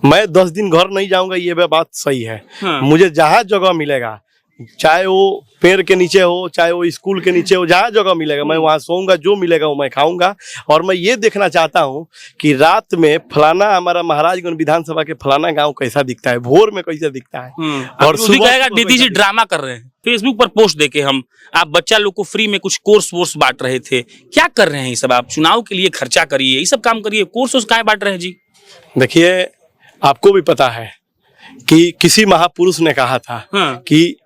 मैं 10 दिन घर नहीं जाऊंगा, ये बात सही है। हाँ। मुझे जहाँ जगह मिलेगा, चाहे वो पेड़ के नीचे हो, चाहे वो स्कूल के नीचे हो, जहाँ जगह मिलेगा मैं वहाँ सोऊंगा, जो मिलेगा वो मैं खाऊंगा। और मैं ये देखना चाहता हूँ कि रात में फलाना हमारा महाराजगंज विधानसभा के फलाना गांव कैसा दिखता है, भोर में कैसा दिखता है। और सुबह कहेगा नीतीश जी ड्रामा कर रहे हैं। फेसबुक पर पोस्ट देके हम आप बच्चा लोग को फ्री में कुछ कोर्स वोर्स बांट रहे थे, क्या कर रहे हैं ये सब? आप चुनाव के लिए खर्चा करिए, ये सब काम करिए, कोर्स वोर्स काहे बांट रहे हैं जी? देखिए, आपको भी पता है कि किसी महापुरुष ने कहा था कि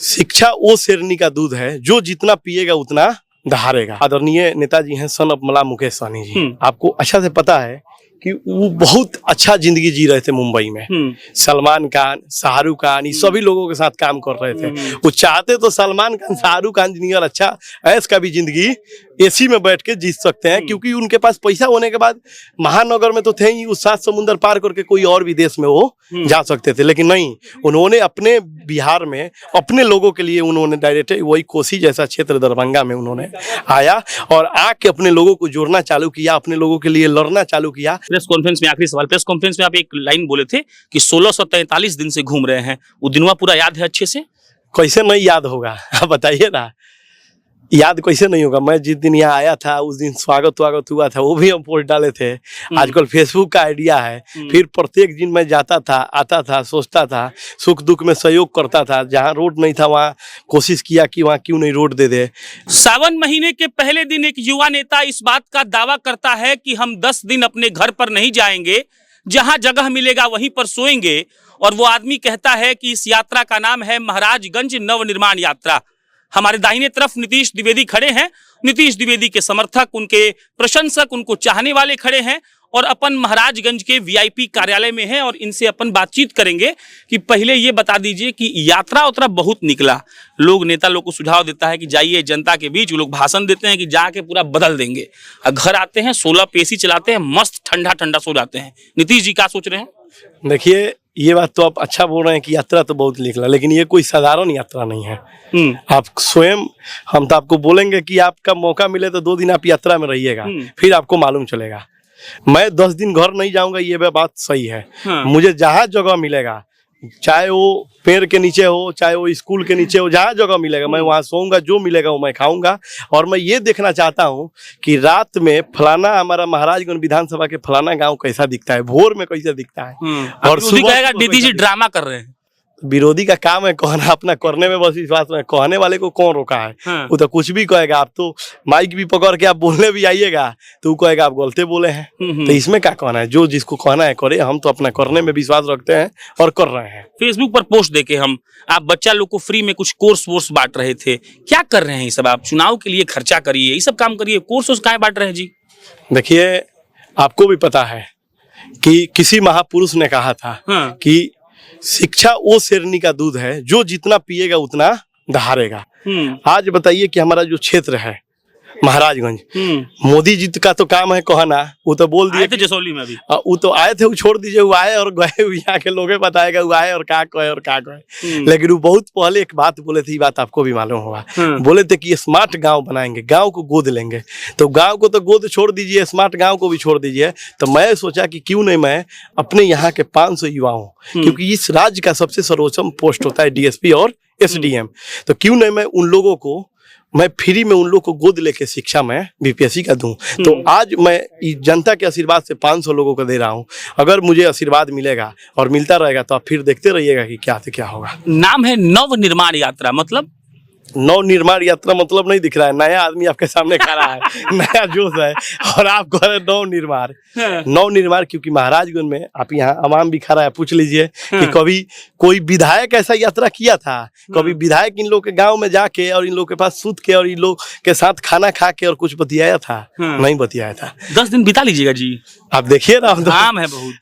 शिक्षा वो शेरनी का दूध है जो जितना पिएगा उतना दहाड़ेगा। आदरणीय नेताजी हैं सन ऑफ मला मुकेश सहनी जी। आपको अच्छा से पता है कि वो बहुत अच्छा जिंदगी जी रहे थे मुंबई में। सलमान खान, शाहरुख खान, ये सभी लोगों के साथ काम कर रहे थे। वो चाहते तो सलमान खान, शाहरुख खान जिनियर अच्छा ऐश का भी जिंदगी एसी में बैठ के जीत सकते हैं, क्योंकि उनके पास पैसा होने के बाद महानगर में तो थे ही, उस 7 समुंदर पार करके कोई और भी देश में वो जा सकते थे। लेकिन नहीं, उन्होंने अपने बिहार में अपने लोगों के लिए उन्होंने डायरेक्ट वही कोसी जैसा क्षेत्र दरभंगा में उन्होंने आया और आके अपने लोगों को जोड़ना चालू किया, अपने लोगों के लिए लड़ना चालू किया। प्रेस कॉन्फ्रेंस में आखिरी सवाल, प्रेस कॉन्फ्रेंस में आप एक लाइन बोले थे कि 1643 दिन से घूम रहे हैं, वो दिनवा पूरा याद है अच्छे से? कैसे नहीं याद होगा, आप बताइए ना, याद कैसे नहीं होगा? मैं जिस दिन यहाँ आया था उस दिन स्वागत हुआ था, वो भी हम पोस्ट डाले थे। आजकल फेसबुक का आइडिया है, फिर प्रत्येक दिन मैं जाता था, आता था, सोचता था, सुख दुख में सहयोग करता था। जहाँ रोड नहीं था वहाँ कोशिश किया कि वहाँ क्यों नहीं रोड दे दे। सावन महीने के पहले दिन एक युवा नेता इस बात का दावा करता है कि हम 10 दिन अपने घर पर नहीं जाएंगे, जहां जगह मिलेगा वहीं पर सोएंगे। और वो आदमी कहता है कि इस यात्रा का नाम है महाराजगंज नवनिर्माण यात्रा। हमारे दाहिने तरफ नीतीश द्विवेदी खड़े हैं, नीतीश द्विवेदी के समर्थक, उनके प्रशंसक, उनको चाहने वाले खड़े हैं और अपन महाराजगंज के वीआईपी कार्यालय में हैं और इनसे अपन बातचीत करेंगे कि पहले ये बता दीजिए कि यात्रा बहुत निकला, लोग नेता लोग को सुझाव देता है कि जाइए जनता के बीच, वो लोग भाषण देते हैं कि जाके पूरा बदल देंगे, और घर आते हैं 16 पे एसी चलाते हैं, मस्त ठंडा ठंडा सो जाते हैं। नीतीश जी क्या सोच रहे हैं? देखिए, ये बात तो आप अच्छा बोल रहे हैं कि यात्रा तो बहुत निकला, लेकिन ये कोई साधारण यात्रा नहीं है। आप स्वयं, हम तो आपको बोलेंगे कि आपका मौका मिले तो 2 दिन आप यात्रा में रहिएगा, फिर आपको मालूम चलेगा। मैं 10 दिन घर नहीं जाऊंगा, ये बात सही है। मुझे जहाँ जगह मिलेगा, चाहे वो पेड़ के नीचे हो, चाहे वो स्कूल के नीचे हो, जहाँ जगह मिलेगा मैं वहाँ सोऊंगा, जो मिलेगा वो मैं खाऊंगा। और मैं ये देखना चाहता हूँ कि रात में फलाना हमारा महाराजगंज विधानसभा के फलाना गांव कैसा दिखता है, भोर में कैसा दिखता है। और सुबह कहेगा नीतीश जी ड्रामा कर रहे हैं। विरोधी का काम है कहना, अपना करने में बस विश्वास में, कहने वाले को कौन रोका है? वो तो कुछ भी कहेगा। आप तो माइक भी पकड़ के आप बोलने भी आइएगा तो वो कहेगा आप गलते बोले हैं। तो इसमें क्या कहना है? जो जिसको कहना है करे, हम तो अपना करने में विश्वास रखते हैं और कर रहे हैं। फेसबुक पर पोस्ट देके हम आप बच्चा लोग को फ्री में कुछ कोर्स वोर्स बांट रहे थे, क्या कर रहे हैं ये सब? आप चुनाव के लिए खर्चा करिए, ये सब काम करिए, कोर्स वोर्स काहे बांट रहे हैं जी? देखिए, आपको भी पता है कि किसी महापुरुष ने कहा था कि शिक्षा वो शेरनी का दूध है जो जितना पिएगा उतना दहाड़ेगा। आज बताइए कि हमारा जो क्षेत्र है महाराजगंज, मोदी जी का तो काम है कहना, वो तो बोल दिए थे जसौली में अभी, वो तो आए थे, वो छोड़ दीजिए, वो आए और गए, यहाँ के लोग बताएगा वो आए और क्या कहे और क्या कहे। लेकिन वो बहुत पहले एक बात बोले थे, ये बात आपको भी मालूम होगा। बोले थे कि स्मार्ट गांव बनाएंगे, गांव को गोद लेंगे। तो गांव को तो गोद छोड़ दीजिए, स्मार्ट गांव को भी छोड़ दीजिए। तो मैं सोचा कि क्यों नहीं मैं अपने यहाँ के 500 युवाओं, क्योंकि इस राज्य का सबसे सर्वोच्च पोस्ट होता है डीएसपी और एसडीएम, तो क्यों नहीं मैं उन लोगों को, मैं फ्री में उन लोग को गोद लेके शिक्षा में बीपीएससी का दूं। तो आज मैं जनता के आशीर्वाद से 500 लोगों को दे रहा हूं। अगर मुझे आशीर्वाद मिलेगा और मिलता रहेगा तो आप फिर देखते रहिएगा कि क्या से क्या होगा। नाम है नवनिर्माण यात्रा, मतलब नवनिर्माण यात्रा मतलब नहीं दिख रहा है, नया आदमी आपके सामने खड़ा है, नया जोश है और आप कह रहे नवनिर्माण। नवनिर्माण क्योंकि महाराजगंज में आप यहाँ आवाम भी खड़ा है, पूछ लीजिए कि कभी कोई विधायक ऐसा यात्रा किया था? कभी विधायक इन लोग के गांव में जाके और इन लोग के पास सूत के और इन लोग के साथ खाना खा के और कुछ बतियाया था? नहीं बतियाया था। 10 दिन बिता लीजिएगा जी, आप देखिए ना, घाम है बहुत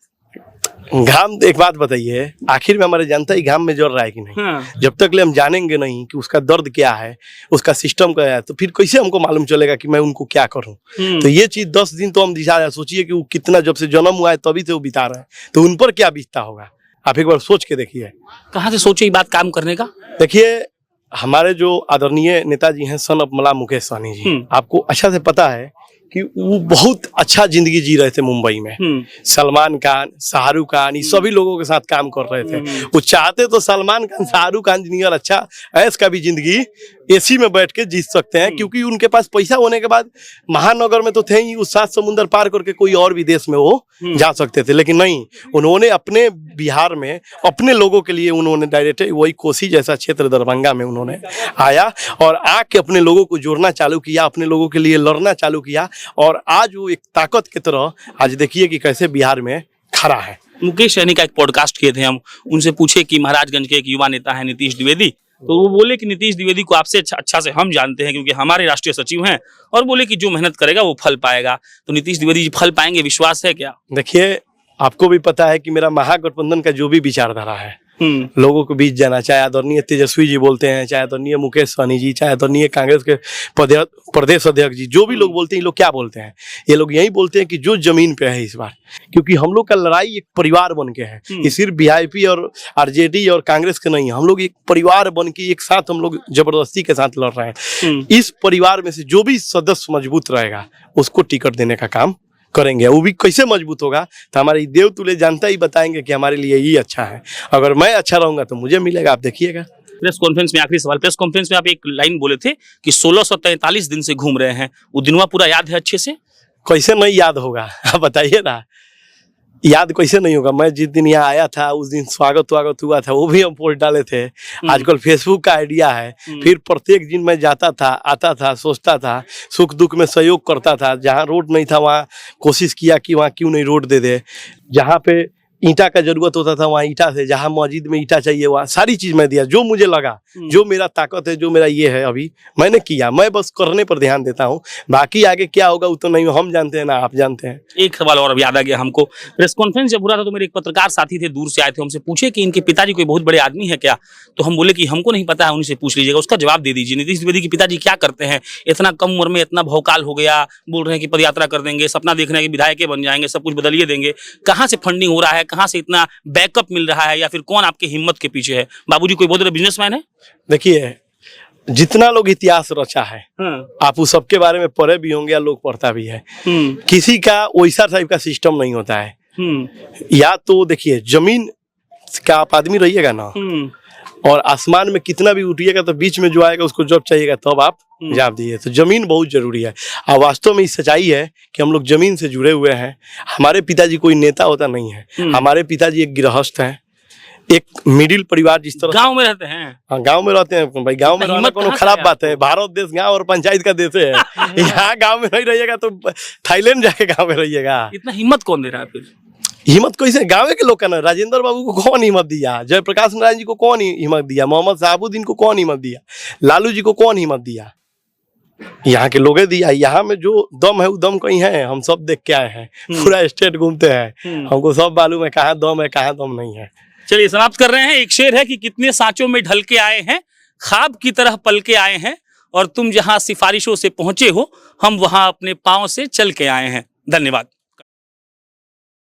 घाम। एक बात बताइए, आखिर में हमारे जनता ही घाम में जल रहा है कि नहीं? जब तक ले हम जानेंगे नहीं कि उसका दर्द क्या है, उसका सिस्टम क्या है, तो फिर कैसे हमको मालूम चलेगा कि मैं उनको क्या करूं? तो ये चीज 10 दिन तो हम दिखा रहे हैं। सोचिए कि वो कितना, जब से जन्म हुआ है तभी से वो बिता रहे हैं, तो उन पर क्या बीतता होगा? आप एक बार सोच के देखिए। कहाँ से सोचे ये बात काम करने का? देखिए, हमारे जो आदरणीय नेताजी हैं सन ऑफ मला मुकेश सहनी जी, आपको अच्छा से पता है कि वो बहुत अच्छा जिंदगी जी रहे थे मुंबई में। सलमान खान, शाहरुख खान, ये सभी लोगों के साथ काम कर रहे थे। वो चाहते तो सलमान खान, शाहरुख खान जिंदगी और अच्छा ऐश का भी जिंदगी एसी में बैठ के जी सकते हैं, क्योंकि उनके पास पैसा होने के बाद महानगर में तो थे ही, उस 7 समुंदर पार करके कोई और भी देश में वो जा सकते थे। लेकिन नहीं, उन्होंने अपने बिहार में अपने लोगों के लिए उन्होंने डायरेक्ट वही कोसी जैसा क्षेत्र दरभंगा में उन्होंने आया और आके अपने लोगों को जोड़ना चालू किया, अपने लोगों के लिए लड़ना चालू किया, और आज वो एक ताकत की तरह आज देखिए कि कैसे बिहार में खड़ा है। मुकेश सहनी का एक पॉडकास्ट किए थे हम, उनसे पूछे कि महाराजगंज के एक युवा नेता है नीतीश द्विवेदी, तो वो बोले कि नीतीश द्विवेदी को आपसे अच्छा से हम जानते हैं क्योंकि हमारे राष्ट्रीय सचिव हैं, और बोले कि जो मेहनत करेगा वो फल पाएगा। तो नीतीश द्विवेदी जी फल पाएंगे, विश्वास है क्या? देखिए, आपको भी पता है कि मेरा महागठबंधन का जो भी विचारधारा है लोगों के बीच जाना, चाहे आदरणीय तेजस्वी जी बोलते हैं, चाहे आदरणीय मुकेश सहनी जी, चाहे आदरणीय कांग्रेस के प्रदेश अध्यक्ष जी, जो भी लोग बोलते हैं, ये लोग क्या बोलते हैं? ये लोग यही बोलते हैं कि जो जमीन पे है इस बार, क्योंकि हम लोग का लड़ाई एक परिवार बन के है। ये सिर्फ वीआईपी और आरजेडी और कांग्रेस के नहीं है, हम लोग एक परिवार बन के एक साथ हम लोग जबरदस्ती के साथ लड़ रहे हैं। इस परिवार में से जो भी सदस्य मजबूत रहेगा उसको टिकट देने का काम करेंगे। वो भी कैसे मजबूत होगा तो हमारे देव तुल्य जनता ही बताएंगे कि हमारे लिए ये अच्छा है। अगर मैं अच्छा रहूंगा तो मुझे मिलेगा, आप देखिएगा। प्रेस कॉन्फ्रेंस में आखिरी सवाल, प्रेस कॉन्फ्रेंस में आप एक लाइन बोले थे कि 1643 दिन से घूम रहे हैं, वो दिनवा पूरा याद है अच्छे से? कैसे नहीं याद होगा, आप बताइए ना, याद कैसे नहीं होगा? मैं जिस दिन यहाँ आया था उस दिन स्वागत हुआ था, वो भी हम पोस्ट डाले थे। आजकल फेसबुक का आइडिया है, फिर प्रत्येक दिन मैं जाता था, आता था, सोचता था, सुख दुख में सहयोग करता था। जहाँ रोड नहीं था वहाँ कोशिश किया कि वहाँ क्यों नहीं रोड दे दे, जहाँ पे ईंटा का जरूरत होता था वहाँ ईंटा से, जहाँ मस्जिद में ईंटा चाहिए वहाँ सारी चीज मैं दिया, जो मुझे लगा, जो मेरा ताकत है, जो मेरा ये है अभी मैंने किया। मैं बस करने पर ध्यान देता हूँ, बाकी आगे क्या होगा वो तो नहीं हम जानते हैं ना आप जानते हैं। एक सवाल और याद आ गया हमको, प्रेस कॉन्फ्रेंस जब हो रहा था तो मेरे एक पत्रकार साथी थे, दूर से आए थे, हमसे पूछे कि इनके पिताजी कोई बहुत बड़े आदमी है क्या? तो हम बोले कि हमको नहीं पता है, उन्हीं से पूछ लीजिएगा, उसका जवाब दे दीजिए। नीतीश द्विवेदी के पिताजी क्या करते हैं? इतना कम उम्र में इतना भौकाल हो गया, बोल रहे हैं कि पदयात्रा कर देंगे, सपना देख रहे हैं कि विधायक बन जाएंगे, सब कुछ बदलिए देंगे। कहाँ से फंडिंग हो रहा है, कहाँ से इतना बैकअप मिल रहा है, या फिर कौन आपके हिम्मत के पीछे है? बाबूजी कोई बहुत बड़े बिजनेसमैन है? देखिए, जितना लोग इतिहास रचा है आप उस सबके बारे में पढ़े भी होंगे या लोग पढ़ता भी है। किसी का वैसा टाइप का सिस्टम नहीं होता है। या तो देखिए, जमीन का आप आदमी रहिएगा ना, और आसमान में कितना भी उठिएगा तो बीच में जो आएगा उसको जब चाहिएगा तब आप जवाब दिए। तो जमीन बहुत जरूरी है। और वास्तव में इस सच्चाई है कि हम लोग जमीन से जुड़े हुए हैं। हमारे पिताजी कोई नेता होता नहीं है, हमारे पिताजी एक गृहस्थ हैं, एक मिडिल परिवार, जिस तरह गांव में रहते हैं। हाँ, गांव में रहते हैं भाई। गांव में रहना कोनो खराब बात है? भारत देश गांव और पंचायत का देश है। यहाँ गांव में नहीं रहिएगा तो थाईलैंड जाके गांव में रहिएगा। इतना हिम्मत कौन दे रहा है? फिर हिम्मत कैसे? गाँव के लोग का ना, राजेंद्र बाबू को कौन हिम्मत दिया, जयप्रकाश नारायण जी को कौन हिम्मत दिया, मोहम्मद शहाबुद्दीन को कौन हिम्मत दिया, लालू जी को कौन हिम्मत दिया? यहाँ के लोगे दिया। यहाँ में जो दम है वो दम कहीं है, हम सब देख के आए हैं, पूरा स्टेट घूमते हैं, हमको सब मालूम है कहाँ दम है कहाँ दम नहीं है। चलिए समाप्त कर रहे हैं। एक शेर है कि कितने सांचों में ढल के आए हैं, ख्वाब की तरह पल के आए हैं, और तुम जहां सिफारिशों से पहुंचे हो हम वहां अपने पांव से चल के आए हैं। धन्यवाद।